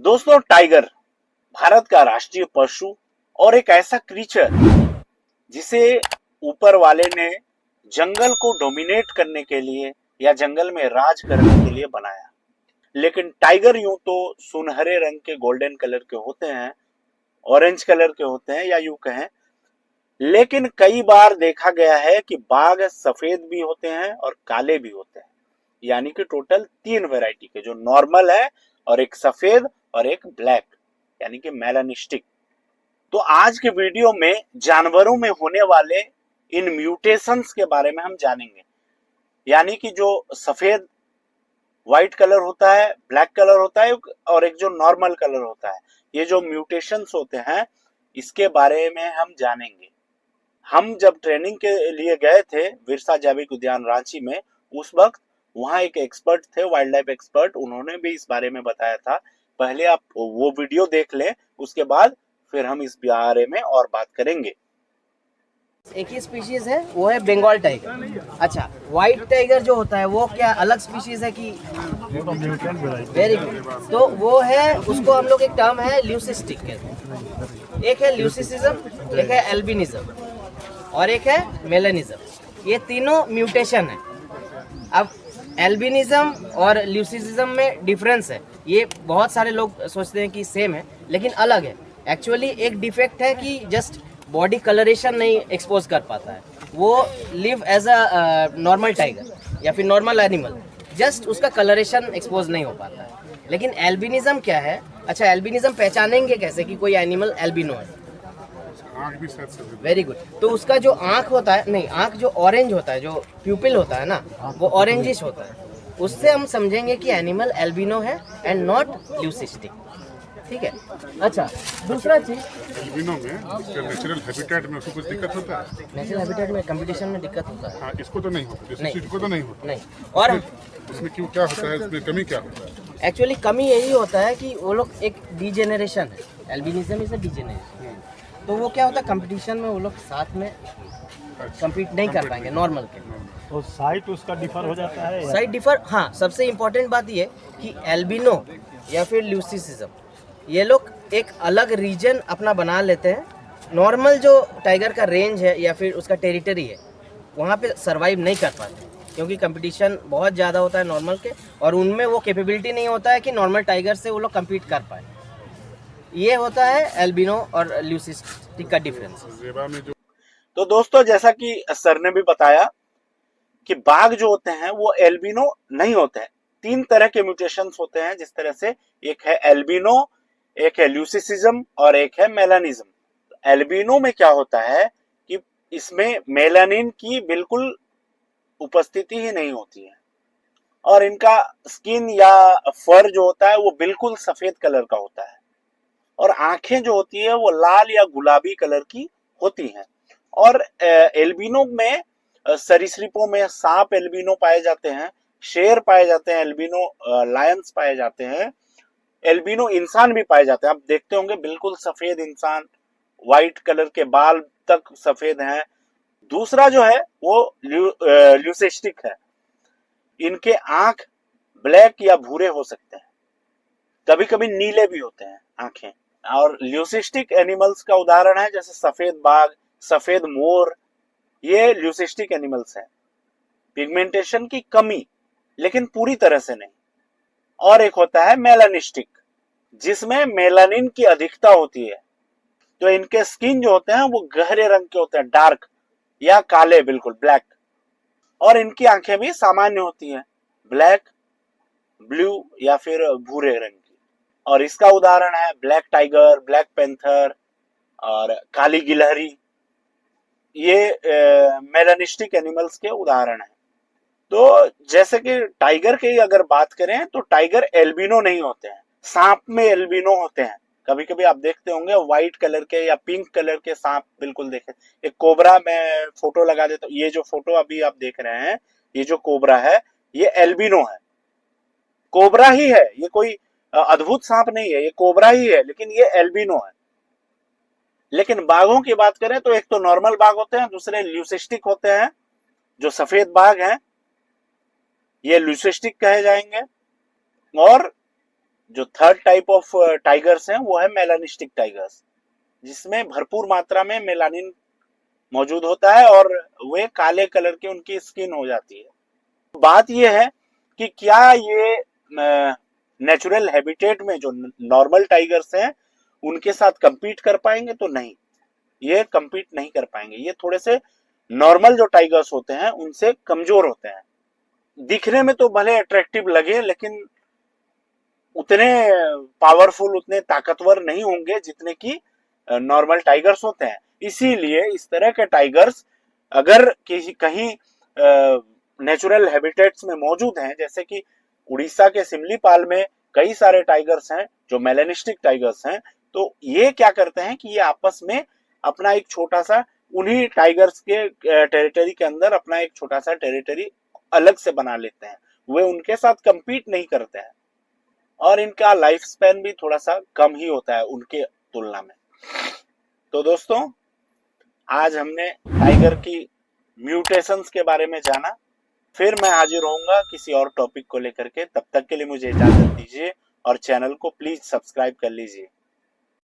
दोस्तों, टाइगर भारत का राष्ट्रीय पशु और एक ऐसा क्रीचर जिसे ऊपर वाले ने जंगल को डोमिनेट करने के लिए या जंगल में राज करने के लिए बनाया। लेकिन टाइगर यूं तो सुनहरे रंग के, गोल्डन कलर के होते हैं, ऑरेंज कलर के होते हैं, या यूं कहें, लेकिन कई बार देखा गया है कि बाघ सफेद भी होते हैं और काले भी होते हैं। यानी कि टोटल 3 वैरायटी के, जो नॉर्मल है और एक सफेद और एक ब्लैक, यानी कि मेलानिस्टिक। तो आज के वीडियो में जानवरों में होने वाले इन म्यूटेशंस के बारे में हम जानेंगे। यानी कि जो सफेद व्हाइट कलर होता है, ब्लैक कलर होता है, और एक जो नॉर्मल कलर होता है, ये जो म्यूटेशंस होते हैं इसके बारे में हम जानेंगे। हम जब ट्रेनिंग के लिए गए थे बिरसा जैविक उद्यान रांची में, उस वक्त वहां एक एक्सपर्ट थे, वाइल्ड लाइफ एक्सपर्ट, उन्होंने भी इस बारे में बताया था। पहले आप वो वीडियो देख लें, उसके बाद फिर हम इस बारे में और बात करेंगे। एक ही स्पीशीज है, वो है बंगाल टाइगर। अच्छा, व्हाइट टाइगर जो होता है वो क्या अलग स्पीशीज है कि? Very good. तो वो है, उसको हम लोग एक टर्म है ल्यूसिस्टिक कहते हैं। एक है ल्यूसिसिज्म, एक है एल्बिनिज्म और एक है मेलानिज्म। ये तीनों म्यूटेशन है। अब एल्बिनिज्म और ल्यूसिसिज्म में डिफरेंस है। ये बहुत सारे लोग सोचते हैं कि सेम है, लेकिन अलग है। एक्चुअली एक डिफेक्ट है कि जस्ट बॉडी कलरेशन नहीं एक्सपोज कर पाता है। वो live as a normal tiger या फिर नॉर्मल एनिमल, जस्ट उसका कलरेशन एक्सपोज नहीं हो पाता है। लेकिन एल्बिनिज्म क्या है? अच्छा, एल्बिनिज्म पहचानेंगे कैसे कि कोई एनिमल एल्बिनो है? Very good. तो उसका जो आंख होता है, नहीं, आंख जो ऑरेंज होता है, जो प्यूपिल होता है ना, वो ऑरेंजिश होता है। उससे हम समझेंगे कि एनिमल एल्बिनो है एंड नॉट ल्यूसिस्टिक। ठीक है। अच्छा, दूसरा चीज, एल्बिनो में इसके नेचुरल हैबिटेट में उसको कुछ दिक्कत होता है? नेचुरल हैबिटेट में कंपटीशन में दिक्कत होता है। हाँ, इसको तो नहीं होता, नहीं। इसको तो नहीं होता। नहीं। और इसमें क्यों, क्या होता है, इसमें कमी क्या होता है? एक्चुअली कमी यही होता है कि वो लोग एक डिजेनरेशन है। Albinism is a degeneration. तो वो क्या होता है, कंपटीशन में वो लोग साथ में compete नहीं कर पाएंगे नॉर्मल के। तो साइट उसका डिफर हो जाता है साइट डिफर, हाँ। सबसे इम्पोर्टेंट बात ये कि एल्बिनो या फिर ल्यूसिसिज्म, ये लोग एक अलग रीजन अपना बना लेते हैं। नॉर्मल जो टाइगर का रेंज है या फिर उसका टेरिटरी है, वहाँ पे सरवाइव नहीं कर पाते, क्योंकि कंपटीशन बहुत ज़्यादा होता है नॉर्मल के, और उनमें वो कैपेबिलिटी नहीं होता है कि नॉर्मल टाइगर से वो लोग कम्पीट कर पाए। ये होता है एल्बिनो और ल्यूसिस्टिक का डिफरेंस। तो दोस्तों, जैसा कि सर ने भी बताया कि बाघ जो होते हैं वो एल्बिनो नहीं होते हैं। 3 तरह के म्यूटेशंस होते हैं, जिस तरह से एक है एल्बिनो, एक है ल्यूसिसिज्म और एक है मेलानिज्म। एल्बिनो में क्या होता है कि इसमें मेलानिन की बिल्कुल उपस्थिति ही नहीं होती है, और इनका स्किन या फर जो होता है वो बिल्कुल सफेद कलर का होता है, और आंखें जो होती है वो लाल या गुलाबी कलर की होती हैं। और एल्बिनो में सरीसृपों में सांप एल्बिनो पाए जाते हैं, शेर पाए जाते हैं एल्बिनो, लायंस पाए जाते हैं, एल्बिनो इंसान भी पाए जाते हैं। आप देखते होंगे बिल्कुल सफेद इंसान, व्हाइट कलर के बाल तक सफेद हैं। दूसरा जो है वो ल्यूसिस्टिक है। इनके आंख ब्लैक या भूरे हो सकते हैं, कभी कभी नीले भी होते हैं आंखें। और ल्यूसिस्टिक एनिमल्स का उदाहरण है जैसे सफेद बाघ, सफेद मोर, ये ल्यूसिस्टिक एनिमल्स हैं। पिगमेंटेशन की कमी, लेकिन पूरी तरह से नहीं। और एक होता है मेलानिस्टिक, जिसमें मेलानिन की अधिकता होती है। तो इनके स्किन जो होते हैं वो गहरे रंग के होते हैं, डार्क या काले, बिल्कुल ब्लैक। और इनकी आंखें भी सामान्य होती हैं, ब्लैक, ब्लू या फिर भूरे रंग की। और इसका उदाहरण है ब्लैक टाइगर, ब्लैक पैंथर और काली गिलहरी। ये मेलानिस्टिक एनिमल्स के उदाहरण हैं। तो जैसे कि टाइगर की अगर बात करें तो टाइगर एल्बिनो नहीं होते हैं, सांप में एल्बिनो होते हैं। कभी कभी आप देखते होंगे व्हाइट कलर के या पिंक कलर के सांप, बिल्कुल देखे। एक कोबरा, में फोटो लगा देता हूं, ये जो फोटो अभी आप देख रहे हैं, ये जो कोबरा है ये एल्बिनो है, कोबरा ही है, ये कोई अद्भुत सांप नहीं है, ये कोबरा ही है, लेकिन ये एल्बिनो है। लेकिन बाघों की बात करें तो एक तो नॉर्मल बाघ होते हैं, दूसरे ल्यूसिस्टिक होते हैं। जो सफेद बाघ हैं ये ल्यूसिस्टिक कहे जाएंगे, और जो थर्ड टाइप ऑफ टाइगर्स हैं वो है मेलानिस्टिक टाइगर्स, जिसमें भरपूर मात्रा में मेलानिन मौजूद होता है और वे काले कलर की उनकी स्किन हो जाती है। बात यह है कि क्या ये नेचुरल हैबिटेट में जो नॉर्मल टाइगर्स हैं उनके साथ compete कर पाएंगे? तो नहीं, ये compete नहीं कर पाएंगे। ये थोड़े से नॉर्मल जो टाइगर्स होते हैं उनसे कमजोर होते हैं। दिखने में तो भले अट्रैक्टिव लगे लेकिन उतने पावरफुल, उतने ताकतवर नहीं होंगे जितने कि नॉर्मल टाइगर्स होते हैं। इसीलिए इस तरह के टाइगर्स अगर किसी कहीं नेचुरल हैबिटेट्स में मौजूद हैं, जैसे कि उड़ीसा के सिमलीपाल में कई सारे टाइगर्स हैं जो मेलानिस्टिक टाइगर्स हैं, तो ये क्या करते हैं कि ये आपस में अपना एक छोटा सा, उन्हीं टाइगर्स के टेरिटरी के अंदर अपना एक छोटा सा टेरिटरी अलग से बना लेते हैं। वे उनके साथ compete नहीं करते हैं और इनका लाइफ स्पैन भी थोड़ा सा कम ही होता है उनके तुलना में। तो दोस्तों, आज हमने टाइगर की म्यूटेशंस के बारे में जाना। फिर मैं हाजिर होऊंगा किसी और टॉपिक को लेकर के। तब तक के लिए मुझे इजाजत दीजिए और चैनल को प्लीज सब्सक्राइब कर लीजिए।